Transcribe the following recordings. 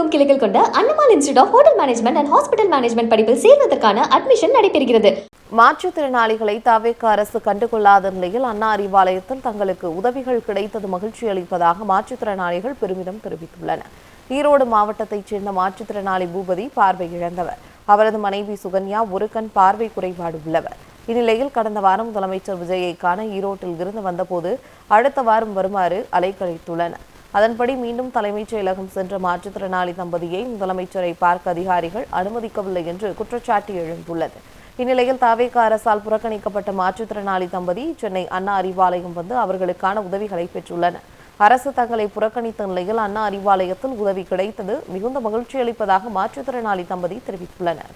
எங்கும் கிளைகள் கொண்ட Annamal institute of hotel management and hospital management படிப்பில் சேர்வதற்கான அட்மிஷன் நடைபெறுகிறது. மாற்றுத்திறனாளிகளை தவிக அரசு கண்டுகொள்ளாத நிலையில் அண்ணா அறிவாலயத்தில் தங்களுக்கு உதவிகள் கிடைத்தது மகிழ்ச்சி அளிப்பதாக மாற்றுத்திறனாளிகள் பெருமிதம் தெரிவித்துள்ளனர். ஈரோடு மாவட்டத்தைச் சேர்ந்த மாற்றுத்திறனாளி பூபதி பார்வை இழந்தவர். அவரது மனைவி சுகன்யா ஒரு கண் பார்வை குறைபாடு உள்ளவர். இந்நிலையில் கடந்த வாரம் முதலமைச்சர் விஜயை காண ஈரோட்டில் இருந்து வந்தபோது அடுத்த வாரம் வருமாறு அலைக்கழித்துள்ளனர். அதன்படி மீண்டும் தலைமைச் செயலகம் சென்ற மாற்றுத்திறனாளி தம்பதியை முதலமைச்சரை பார்க்க அதிகாரிகள் அனுமதிக்கவில்லை என்று குற்றச்சாட்டு எழுந்துள்ளது. இந்நிலையில் தவிக அரசால் புறக்கணிக்கப்பட்ட மாற்றுத்திறனாளி தம்பதி சென்னை அண்ணா அறிவாலயம் வந்து அவர்களுக்கான உதவிகளை பெற்றுள்ளனர். அரசு தங்களை புறக்கணித்த நிலையில் அண்ணா அறிவாலயத்தில் உதவி கிடைத்தது மிகுந்த மகிழ்ச்சி அளிப்பதாக மாற்றுத்திறனாளி தம்பதி தெரிவித்துள்ளனர்.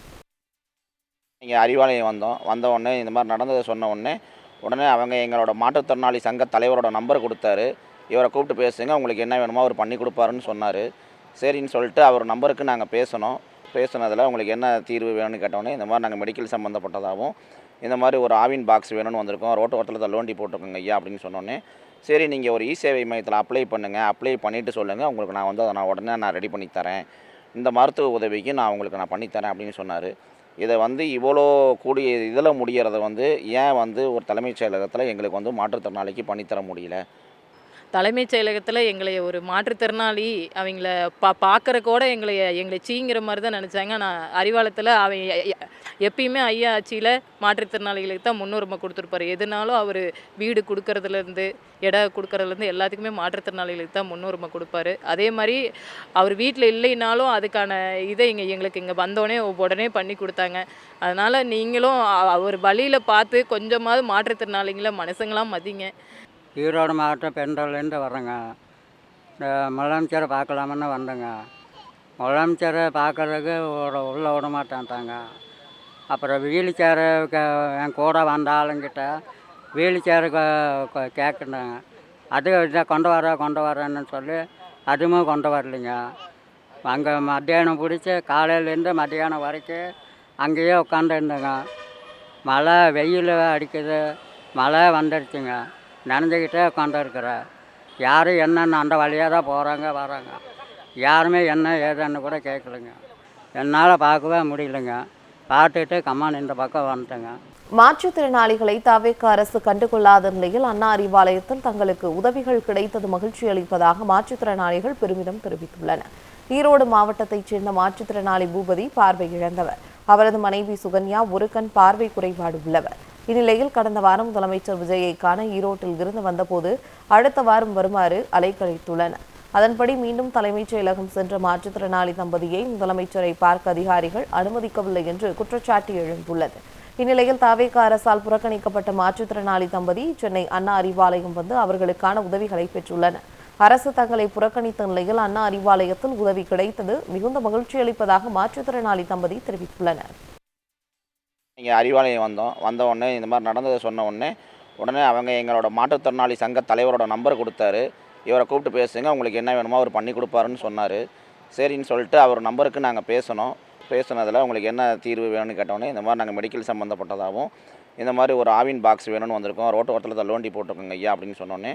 இங்கே அறிவாலயம் வந்த உடனே இந்த மாதிரி நடந்ததை சொன்ன உடனே அவங்க எங்களோட மாற்றுத்திறனாளி சங்க தலைவரோட நம்பர் கொடுத்தாரு. இவரை கூப்பிட்டு பேசுங்க, உங்களுக்கு என்ன வேணுமோ அவர் பண்ணி கொடுப்பாருன்னு சொன்னார். சரின்னு சொல்லிட்டு அவர் நம்பருக்கு நாங்கள் பேசுனதில் உங்களுக்கு என்ன தீர்வு வேணும்னு கேட்டோன்னே இந்த மாதிரி நாங்கள் மெடிக்கல் சம்மந்தப்பட்டதாகவும் இந்த மாதிரி ஒரு ஆவின் பாக்ஸ் வேணும்னு வந்திருக்கோம், ரோட்டு ஓரத்தில் தள்ளோண்டி போட்டிருக்கோங்க ஐயா அப்படின்னு சொன்னோன்னே, சரி நீங்கள் ஒரு சேவை மையத்தில் அப்ளை பண்ணுங்கள், அப்ளை பண்ணிவிட்டு சொல்லுங்கள், உங்களுக்கு நான் வந்து அதை உடனே ரெடி பண்ணி தரேன், இந்த மருத்துவ உதவிக்கு நான் பண்ணித்தரேன் அப்படின்னு சொன்னார். இதை இவ்வளோ கூடிய இதில் முடிகிறத ஏன் ஒரு தலைமைச் செயலகத்தில் எங்களுக்கு மாற்றுத்திறனாளிக்கு பண்ணித்தர முடியல? தலைமைச் செயலகத்தில் எங்களை ஒரு மாற்றுத்திறனாளி அவங்கள பார்க்குற கூட எங்களை சீங்கிற மாதிரி தான் நினச்சாங்க. ஆனால் அறிவாலயத்தில் எப்பயுமே ஐயா ஆட்சியில் மாற்றுத்திறனாளிகளுக்கு தான் முன்னுரிமை கொடுத்துருப்பாரு. எதுனாலும் அவர் வீடு கொடுக்கறதுலேருந்து இடம் கொடுக்கறதுலேருந்து எல்லாத்துக்குமே மாற்றுத்திறனாளிகளுக்கு தான் முன்னுரிமை கொடுப்பாரு. அதே மாதிரி அவர் வீட்டில் இல்லைனாலும் அதுக்கான இதை எங்களுக்கு இங்கே வந்தோடனே உடனே பண்ணி கொடுத்தாங்க. அதனால் நீங்களும் அவர் வழியில் பார்த்து கொஞ்சமாவது மாற்றுத்திறனாளிகளை மனுஷங்களாம் மதிங்க. ஈரோடு மாவட்டம் பெண்டோல்லேருந்து வர்றேங்க. இந்த முதலமைச்சரை பார்க்கலாமுன்னு வந்தேங்க. முதலமைச்சரை பார்க்குறதுக்கு உள்ளே விட மாட்டேன்ட்டாங்க. அப்புறம் வீல் சேரு என் கூட வந்த ஆளுங்கிட்ட வீல் சேரு கேட்குறாங்க. அது இதை கொண்டு வரேன்னு சொல்லி அதுவும் கொண்டு வரலைங்க. அங்கே மத்தியானம் பிடிச்சி காலையிலேருந்து மத்தியானம் வரைக்கும் அங்கேயே உட்காந்துருந்தேங்க. மழை வெயில் அடிக்குது, மழை வந்துடுச்சுங்க. நனைஞ்சிக்கிட்டே உட்காந்துருக்குறேன். யாரும் என்னென்ன அந்த வழியாக தான் போகிறாங்க வராங்க. யாருமே என்ன ஏதுன்னு கூட கேட்கலைங்க. என்னால் பார்க்கவே முடியலைங்க. பார்த்துட்டு கம்மான் இந்த பக்கம் வந்துட்டேங்க. மாற்றுத்திறனாளிகளை தவிக அரசு கண்டுகொள்ளாத நிலையில் அண்ணா அறிவாலயத்தில் தங்களுக்கு உதவிகள் கிடைத்தது மகிழ்ச்சி அளிப்பதாக மாற்றுத்திறனாளிகள் பெருமிதம் தெரிவித்துள்ளனர். ஈரோடு மாவட்டத்தைச் சேர்ந்த மாற்றுத்திறனாளி பூபதி பார்வை இழந்தவர். அவரது மனைவி சுகன்யா ஒரு கண் பார்வை குறைபாடு உள்ளவர். இந்நிலையில் கடந்த வாரம் முதலமைச்சர் விஜயை காண ஈரோட்டில் இருந்து வந்தபோது அடுத்த வாரம் வருமாறு அலைக்கழித்துள்ளனர். அதன்படி மீண்டும் தலைமைச் செயலகம் சென்ற மாற்றுத்திறனாளி தம்பதியை முதலமைச்சரை பார்க்க அதிகாரிகள் அனுமதிக்கவில்லை என்று குற்றச்சாட்டு எழுந்துள்ளது. இந்நிலையில் தவிக அரசால் புறக்கணிக்கப்பட்ட மாற்றுத்திறனாளி தம்பதி சென்னை அண்ணா அறிவாலயம் வந்து அவர்களுக்கான உதவிகளை பெற்றுள்ளனர். அரசு தங்களை புறக்கணித்த நிலையில் அண்ணா அறிவாலயத்தில் உதவி கிடைத்தது மிகுந்த மகிழ்ச்சி அளிப்பதாக மாற்றுத்திறனாளி தம்பதி தெரிவித்துள்ளனர். இங்கே அறிவாலயம் வந்த உடனே இந்த மாதிரி நடந்ததை சொன்ன உடனே அவங்க எங்களோட மாற்றுத்திறனாளி சங்க தலைவரோட நம்பர் கொடுத்தாரு. இவரை கூப்பிட்டு பேசுங்க, உங்களுக்கு என்ன வேணுமோ அவர் பண்ணி கொடுப்பாருன்னு சொன்னார். சரின்னு சொல்லிட்டு அவர் நம்பருக்கு நாங்கள் பேசுனதில் உங்களுக்கு என்ன தீர்வு வேணும்னு கேட்டோன்னே இந்த மாதிரி நாங்கள் மெடிக்கல் சம்மந்தப்பட்டதாகவும் இந்த மாதிரி ஒரு ஆவின் பாக்ஸ் வேணும்னு வந்திருக்கோம், ரோட்டு ஓரத்தில் தள்ளோண்டி போட்டிருக்கோங்க ஐயா அப்படின்னு சொன்னோன்னே,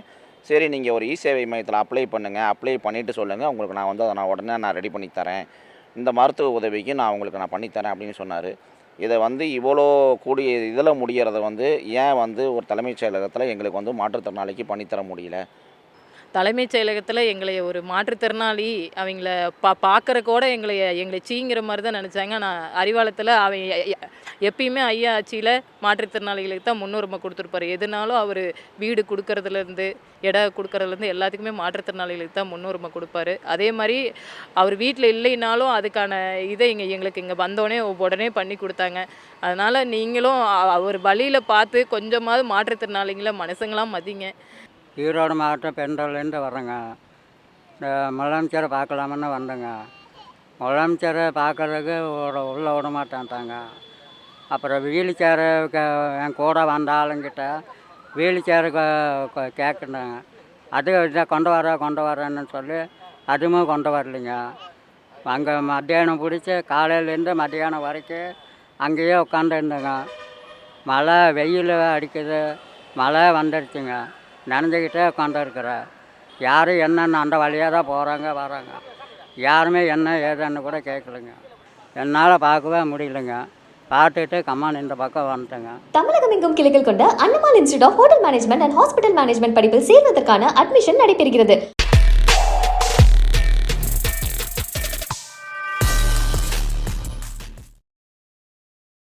சரி நீங்கள் ஒரு சேவை மையத்தில் அப்ளை பண்ணுங்கள், அப்ளை பண்ணிவிட்டு சொல்லுங்கள், உங்களுக்கு நான் அதை உடனே ரெடி பண்ணி தரேன், இந்த மருத்துவ உதவிக்கு நான் பண்ணித்தரேன் அப்படின்னு சொன்னார். இதை இவ்வளோ கூடிய இதில் முடிகிறத ஏன் ஒரு தலைமைச் செயலகத்தில் எங்களுக்கு மாற்றுத்திறனாளிக்கு பண்ணித்தர முடியல? தலைமைச் செயலகத்தில் எங்களை ஒரு மாற்றுத்திறனாளி அவங்கள பார்க்குற கூட எங்களை சீங்கிற மாதிரி தான் நினச்சாங்க. ஆனால் அறிவாலயத்தில் எப்பயுமே ஐயா ஆட்சியில் மாற்றுத்திறனாளிகளுக்கு தான் முன்னுரிமை கொடுத்துருப்பாரு. எதுனாலும் அவர் வீடு கொடுக்கறதுலேருந்து இடம் கொடுக்கறதுலேருந்து எல்லாத்துக்குமே மாற்றுத்திறனாளிகளுக்கு தான் முன்னுரிமை கொடுப்பாரு. அதே மாதிரி அவர் வீட்டில் இல்லைனாலும் அதுக்கான இதை எங்களுக்கு இங்கே வந்தோடனே உடனே பண்ணி கொடுத்தாங்க. அதனால் நீங்களும் அவர் வழியில் பார்த்து கொஞ்சமாவது மாற்றுத்திறனாளிகளை மனுஷங்களாம் மதிங்க. ஈரோடு மாவட்டம் பெண்டோல்லேருந்து வர்றேங்க. இந்த முதலமைச்சரை பார்க்கலாமுன்னு வந்தேங்க. முதலமைச்சரை பார்க்குறதுக்கு உள்ளே விட மாட்டேன்ட்டாங்க. அப்புறம் வீல் சேரு என் கூட வந்த ஆளுங்கிட்ட வீல் சேரு கேட்குறாங்க. அது இதை கொண்டு வரேன்னு சொல்லி அதுவும் கொண்டு வரலைங்க. அங்கே மத்தியானம் பிடிச்சி காலையிலேருந்து மத்தியானம் வரைக்கும் அங்கேயே உட்காந்துருந்தேங்க. மழை வெயில் அடிக்குது, மழை வந்துடுச்சுங்க. நனைஞ்சிக்கிட்டே உட்காந்துருக்குறேன். யாரும் என்னென்ன அந்த வழியாக தான் போகிறாங்க வராங்க. யாருமே என்ன ஏதான்னு கூட கேட்கலங்க. என்னால் பார்க்கவே முடியலங்க. பார்த்துட்டு கம்மான் இந்த பக்கம் வந்துட்டேங்க. தமிழகம் எங்கும் கிளைகள் கொண்ட Annamal institute of hotel management and hospital management படிப்பில் சேர்வதற்கான அட்மிஷன் நடைபெறுகிறது.